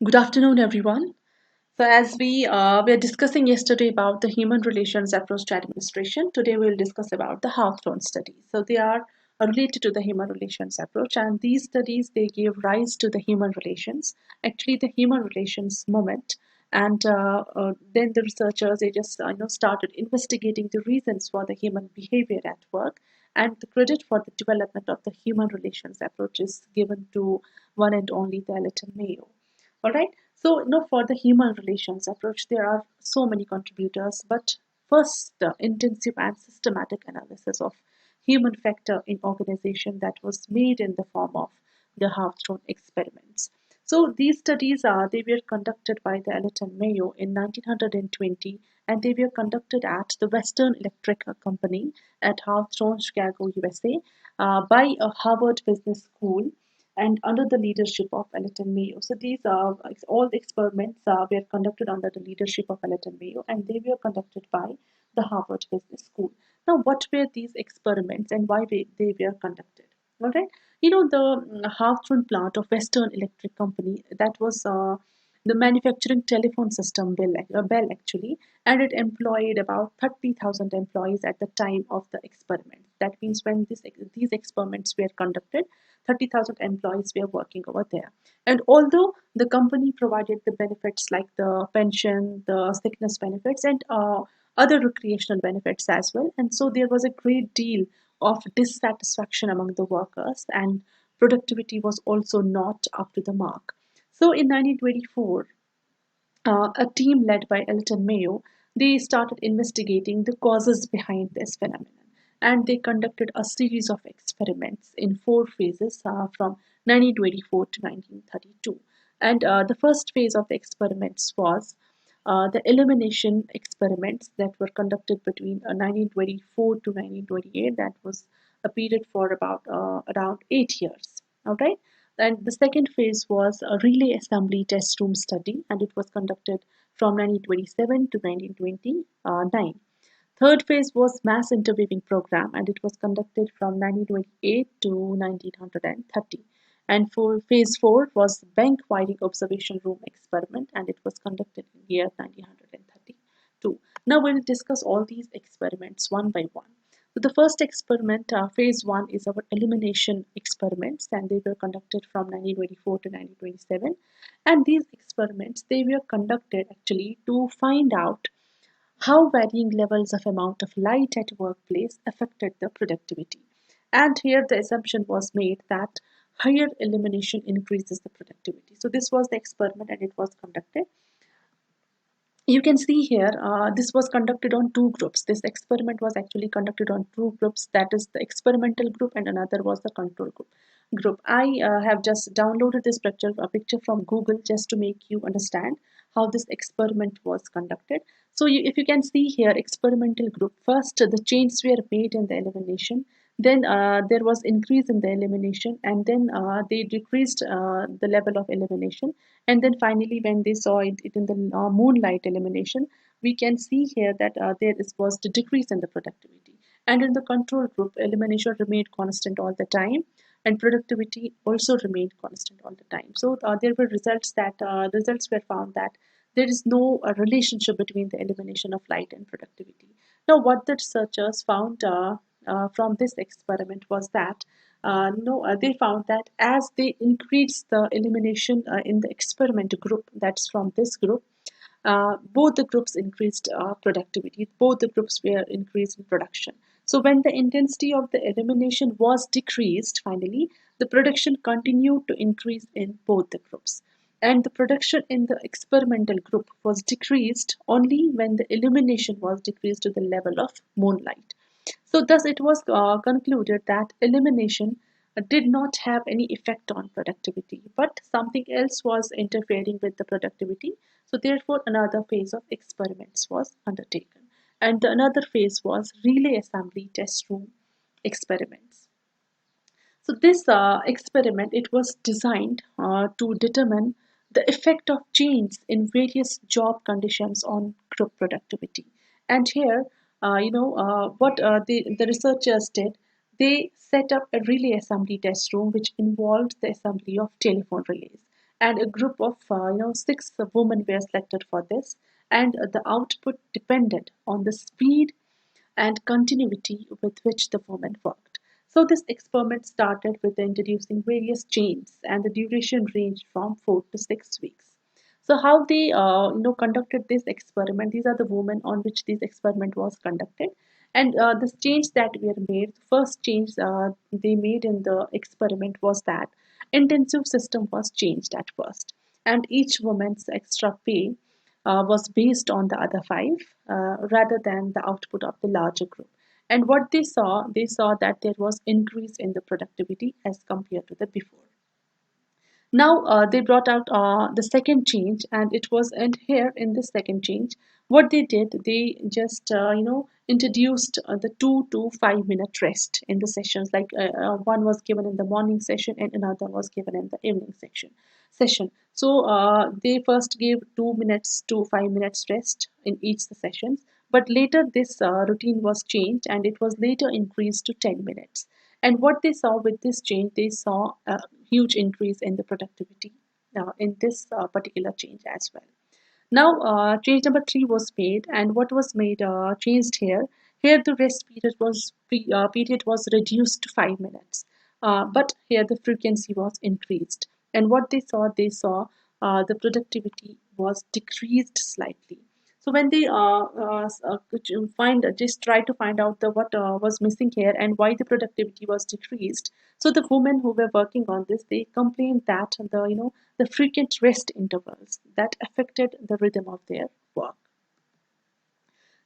Good afternoon, everyone. So, as we were discussing yesterday about the human relations approach to administration, today we will discuss about the Hawthorne studies. So, they are related to the human relations approach, and these studies they give rise to the human relations, actually the human relations movement. And then the researchers they just started investigating the reasons for the human behavior at work, and the credit for the development of the human relations approach is given to one and only the Elton Mayo. All right. So, for the human relations approach, there are so many contributors, but first, the intensive and systematic analysis of human factor in organization that was made in the form of the Halfstone experiments. So, these studies they were conducted by the Elton Mayo in 1920, and they were conducted at the Western Electric Company at Halfstone, Chicago, USA, by a Harvard Business School and under the leadership of Elton Mayo. So these are all the experiments were conducted under the leadership of Elton Mayo, and they were conducted by the Harvard Business School. Now, what were these experiments and why they were conducted? All right, the Hawthorne plant of Western Electric Company that was the manufacturing telephone system Bell actually, and it employed about 30,000 employees at the time of the experiment. That means when these experiments were conducted, 30,000 employees were working over there. And although the company provided the benefits like the pension, the sickness benefits, and other recreational benefits as well, and so there was a great deal of dissatisfaction among the workers, and productivity was also not up to the mark. So in 1924, a team led by Elton Mayo, they started investigating the causes behind this phenomenon. And they conducted a series of experiments in four phases from 1924 to 1932. And the first phase of the experiments was the elimination experiments that were conducted between 1924 to 1928. That was a period for about around 8 years. All right. And the second phase was a relay assembly test room study, and it was conducted from 1927 to 1929. Third phase was mass interweaving program, and it was conducted from 1928 to 1930. And for phase four was bank wiring observation room experiment, and it was conducted in year 1932. Now we'll discuss all these experiments one by one. So the first experiment, phase one, is our elimination experiments, and they were conducted from 1924 to 1927. And these experiments they were conducted actually to find out how varying levels of amount of light at workplace affected the productivity. And here the assumption was made that higher illumination increases the productivity. So this was the experiment and it was conducted. You can see here, this was conducted on two groups. This experiment was actually conducted on two groups, that is the experimental group and another was the control group. I have just downloaded this picture from Google just to make you understand how this experiment was conducted. So if you can see here, experimental group, first the changes were made in the elimination, then there was increase in the elimination, and then they decreased the level of elimination, and then finally when they saw it in the moonlight elimination, we can see here that was the decrease in the productivity. And in the control group, elimination remained constant all the time, and productivity also remained constant all the time. So there were results were found that there is no relationship between the elimination of light and productivity. Now, what the researchers found from this experiment was that no, they found that as they increased the elimination in the experiment group, that's from this group, both the groups increased productivity, both the groups were increased in production. So when the intensity of the elimination was decreased, finally, the production continued to increase in both the groups. And the production in the experimental group was decreased only when the illumination was decreased to the level of moonlight. So thus it was concluded that elimination did not have any effect on productivity, but something else was interfering with the productivity. So therefore another phase of experiments was undertaken. And the another phase was relay assembly test room experiments. So this experiment it was designed to determine the effect of genes in various job conditions on group productivity. And here, what the researchers did, they set up a relay assembly test room which involved the assembly of telephone relays. and a group of six women were selected for this, and the output depended on the speed and continuity with which the women worked. So this experiment started with introducing various chains, and the duration ranged from 4 to 6 weeks. So how they conducted this experiment? These are the women on which this experiment was conducted, and the change that were made. First change they made in the experiment was that intensive system was changed at first, and each woman's extra pay was based on the other five rather than the output of the larger group. And what they saw that there was increase in the productivity as compared to the before. Now they brought out the second change, and it was, and here in this second change, what they did, they just introduced the 2 to 5 minute rest in the sessions. Like one was given in the morning session, and another was given in the evening session. So they first gave 2 minutes to 5 minutes rest in each sessions, but later this routine was changed, and it was later increased to 10 minutes. And what they saw with this change, they saw a huge increase in the productivity in this particular change as well. Now, change number three was made, and what was made changed here. Here, the rest period was reduced to 5 minutes, but here the frequency was increased. And what they saw the productivity was decreased slightly. So when they could you find just try to find out the what was missing here and why the productivity was decreased. So the women who were working on this, they complained that the frequent rest intervals that affected the rhythm of their work.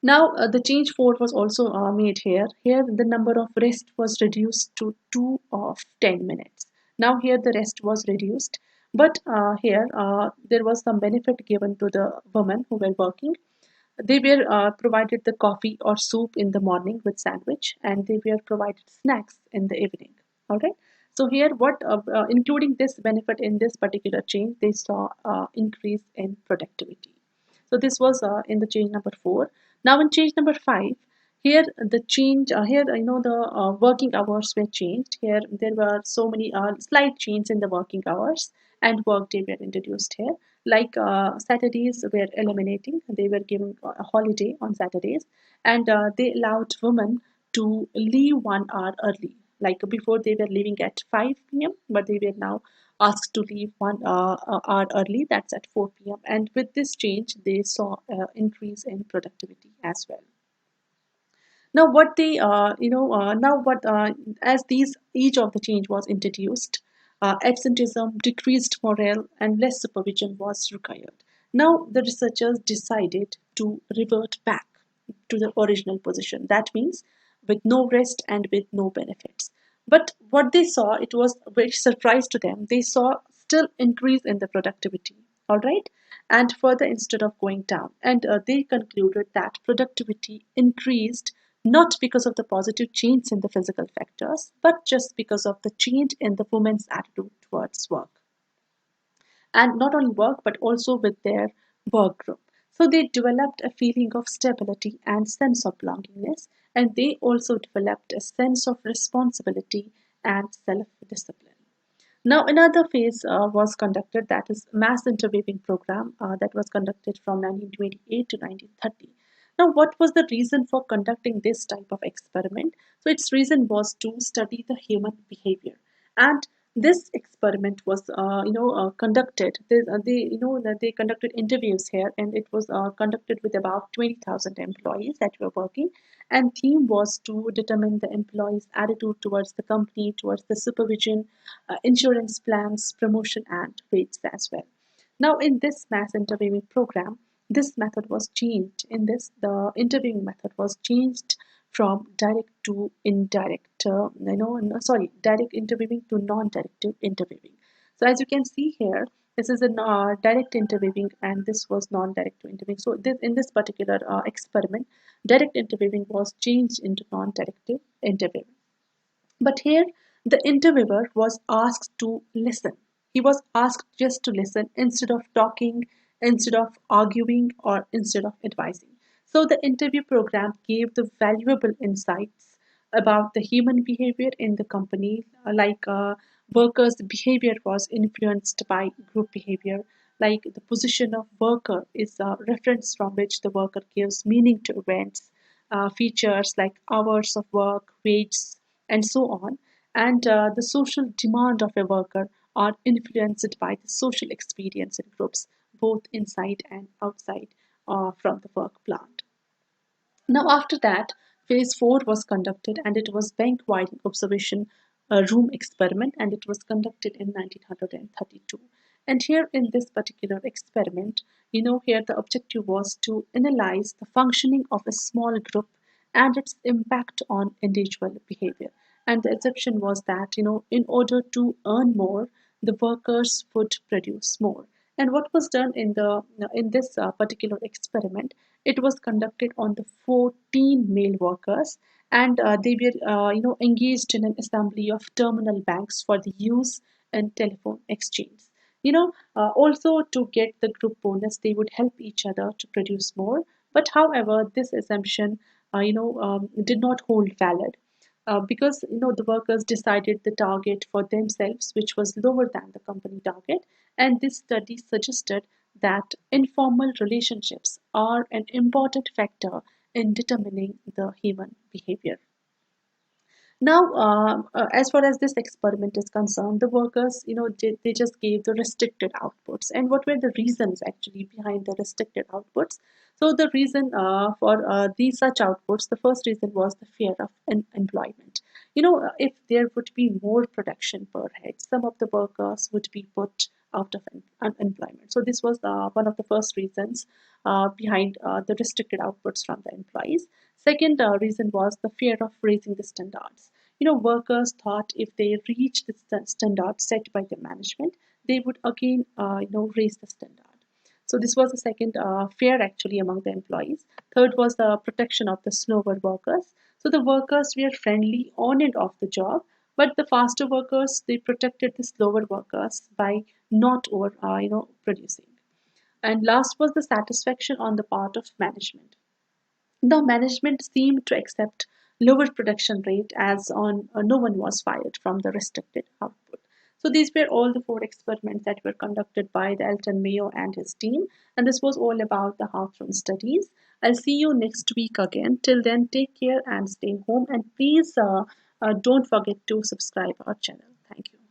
Now, the change 4 was also made here. Here, the number of rest was reduced to 2 of 10 minutes. Now, here the rest was reduced, but here there was some benefit given to the women who were working. They were provided the coffee or soup in the morning with sandwich, and they were provided snacks in the evening. All right. So here, what including this benefit in this particular change, they saw increase in productivity. So this was in the change number 4. Now in change number 5, here the change here the working hours were changed. Here there were so many slight changes in the working hours, and workday were introduced here. Like Saturdays were eliminating; they were giving a holiday on Saturdays, and they allowed women to leave 1 hour early. Like before, they were leaving at 5 p.m., but they were now asked to leave 1 hour early. That's at 4 p.m. And with this change, they saw increase in productivity as well. Now, what they, now what, as these each of the change was introduced, absenteeism, decreased morale, and less supervision was required. Now, the researchers decided to revert back to the original position. That means with no rest and with no benefits. But what they saw, it was a very surprise to them. They saw still increase in the productivity. All right, and further instead of going down. And they concluded that productivity increased not because of the positive change in the physical factors, but just because of the change in the woman's attitude towards work. And not only work, but also with their work group. So they developed a feeling of stability and sense of belongingness, and they also developed a sense of responsibility and self discipline. Now, another phase was conducted, that is mass interweaving program that was conducted from 1928 to 1930. Now, what was the reason for conducting this type of experiment? So, its reason was to study the human behavior, and this experiment was, conducted. They conducted interviews here, and it was conducted with about 20,000 employees that were working. And theme was to determine the employees' attitude towards the company, towards the supervision, insurance plans, promotion, and rates as well. Now, in this mass interviewing program, this method was changed. In this, the interviewing method was changed from direct to indirect, direct interviewing to non-directive interviewing. So, as you can see here, this is a direct interviewing, and this was non-directive interviewing. So, in this particular experiment, direct interviewing was changed into non-directive interviewing. But here, the interviewer was asked to listen. He was asked just to listen instead of talking, instead of arguing, or instead of advising. So, the interview program gave the valuable insights about the human behavior in the company, like Workers' behavior was influenced by group behavior, like the position of worker is a reference from which the worker gives meaning to events, features like hours of work, wages, and so on. And the social demand of a worker are influenced by the social experience in groups, both inside and outside from the work plant. Now, after that, phase 4 was conducted, and it was bank wide observation room experiment, and it was conducted in 1932. And here in this particular experiment, here the objective was to analyze the functioning of a small group and its impact on individual behavior. And the assumption was that, in order to earn more, the workers would produce more. And what was done in this particular experiment, it was conducted on the 14 male workers, and they were engaged in an assembly of terminal banks for the use in telephone exchange. Also to get the group bonus, they would help each other to produce more. But however, this assumption, did not hold valid because the workers decided the target for themselves, which was lower than the company target. And this study suggested that informal relationships are an important factor in determining the human behavior. Now, as far as this experiment is concerned, the workers, they just gave the restricted outputs. And what were the reasons actually behind the restricted outputs? So the reason for these such outputs, the first reason was the fear of employment. If there would be more production per head, some of the workers would be put out of unemployment. So this was one of the first reasons behind the restricted outputs from the employees. Second reason was the fear of raising the standards. Workers thought if they reach the standard set by the management, they would again, raise the standard. So this was the second fear actually among the employees. Third was the protection of the slower workers. So the workers were friendly on and off the job, but the faster workers, they protected the slower workers by not over, producing. And last was the satisfaction on the part of management. The management seemed to accept lower production rate as on no one was fired from the restricted output. So these were all the 4 experiments that were conducted by the Elton Mayo and his team, and this was all about the Hawthorne studies. I'll see you next week again. Till then, take care and stay home, and please don't forget to subscribe our channel. Thank you.